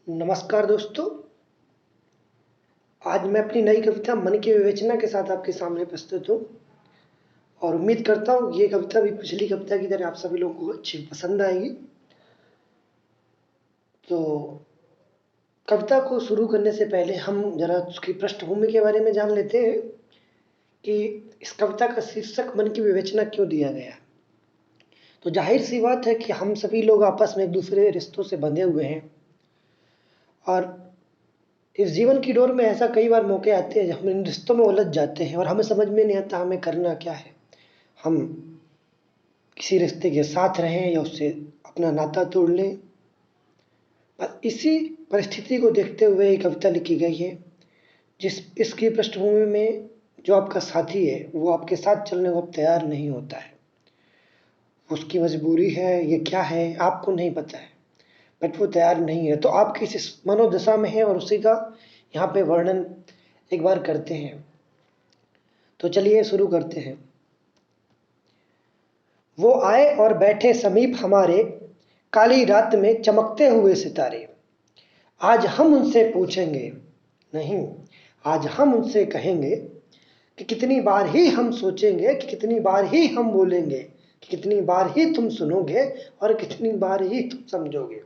नमस्कार दोस्तों। आज मैं अपनी नई कविता मन की विवेचना के साथ आपके सामने प्रस्तुत हूँ और उम्मीद करता हूँ ये कविता भी पिछली कविता की तरह आप सभी लोगों को अच्छी पसंद आएगी। तो कविता को शुरू करने से पहले हम जरा उसकी पृष्ठभूमि के बारे में जान लेते हैं कि इस कविता का शीर्षक मन की विवेचना क्यों दिया गया। तो जाहिर सी बात है कि हम सभी लोग आपस में एक दूसरे रिश्तों से बंधे हुए हैं और इस जीवन की डोर में ऐसा कई बार मौके आते हैं जब हम इन रिश्तों में उलझ जाते हैं और हमें समझ में नहीं आता हमें करना क्या है। हम किसी रिश्ते के साथ रहें या उससे अपना नाता तोड़ लें। बस इसी परिस्थिति को देखते हुए ये कविता लिखी गई है, जिस इसकी पृष्ठभूमि में जो आपका साथी है वो आपके साथ चलने को अब तैयार नहीं होता है। उसकी मजबूरी है, ये क्या है आपको नहीं पता है, बट वो तैयार नहीं है। तो आप किस मनोदशा में हैं और उसी का यहाँ पे वर्णन एक बार करते हैं। तो चलिए शुरू करते हैं। वो आए और बैठे समीप हमारे, काली रात में चमकते हुए सितारे। आज हम उनसे पूछेंगे नहीं, आज हम उनसे कहेंगे कि कितनी बार ही हम सोचेंगे, कि कितनी बार ही हम बोलेंगे, कि कितनी बार ही तुम सुनोगे और कितनी बार ही तुम समझोगे।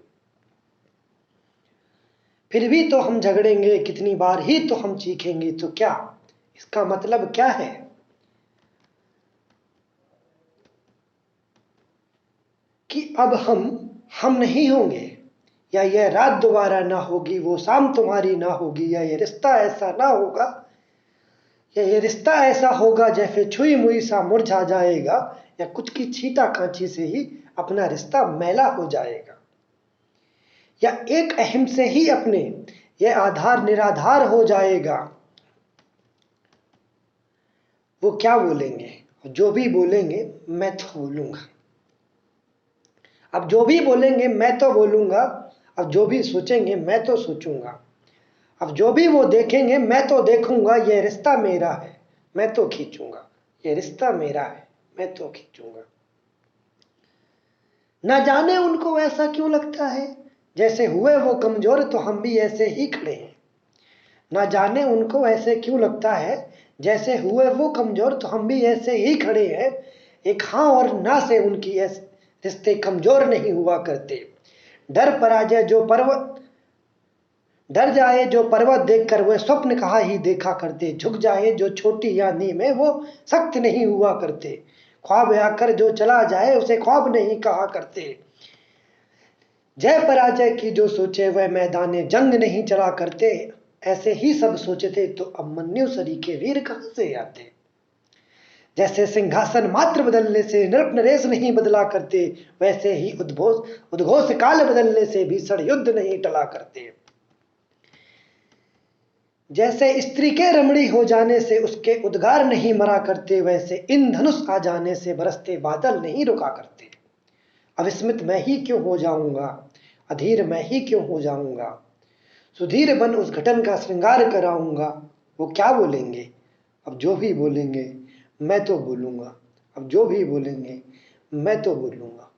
फिर भी तो हम झगड़ेंगे, कितनी बार ही तो हम चीखेंगे। तो क्या इसका मतलब क्या है कि अब हम नहीं होंगे, या यह रात दोबारा ना होगी, वो शाम तुम्हारी ना होगी, या ये रिश्ता ऐसा ना होगा, या ये रिश्ता ऐसा होगा जैसे छुई मुई सा मुरझा जाएगा, या कुछ की छीटा कांची से ही अपना रिश्ता मैला हो जाएगा, या एक अहम से ही अपने यह आधार निराधार हो जाएगा। वो क्या बोलेंगे, जो भी बोलेंगे मैं तो बोलूंगा। अब जो भी बोलेंगे मैं तो बोलूंगा, अब जो भी सोचेंगे मैं तो सोचूंगा, अब जो भी वो देखेंगे मैं तो देखूंगा। ये रिश्ता मेरा है मैं तो खींचूंगा, ये रिश्ता मेरा है मैं तो खींचूंगा। ना जाने उनको ऐसा क्यों लगता है, जैसे हुए वो कमजोर तो हम भी ऐसे ही खड़े हैं। ना जाने उनको ऐसे क्यों लगता है, जैसे हुए वो कमजोर तो हम भी ऐसे ही खड़े हैं। एक हाँ और ना से उनकी ऐसे रिश्ते कमजोर नहीं हुआ करते। डर पराजय जो पर्वत डर जाए जो पर्वत देखकर वह स्वप्न कहा ही देखा करते। झुक जाए जो छोटी यानी में वो सख्त नहीं हुआ करते। ख्वाब आकर जो चला जाए उसे ख्वाब नहीं कहा करते। जय पराजय की जो सोचे वह मैदान जंग नहीं चला करते। ऐसे ही सब सोचते तो अभिमन्यु सरीखे वीर कहां से आते। जैसे सिंहासन मात्र बदलने से नृप नरेश नहीं बदला करते, वैसे ही उद्घोष काल बदलने से भीषण युद्ध नहीं टला करते। जैसे स्त्री के रमणी हो जाने से उसके उद्गार नहीं मरा करते, वैसे इन धनुष आ जाने से बरसते बादल नहीं रुका करते। अविस्मित मैं ही क्यों हो जाऊंगा, अधीर मैं ही क्यों हो जाऊंगा, सुधीर बन उस घटन का श्रृंगार कराऊंगा। वो क्या बोलेंगे, अब जो भी बोलेंगे मैं तो बोलूंगा, अब जो भी बोलेंगे मैं तो बोलूंगा।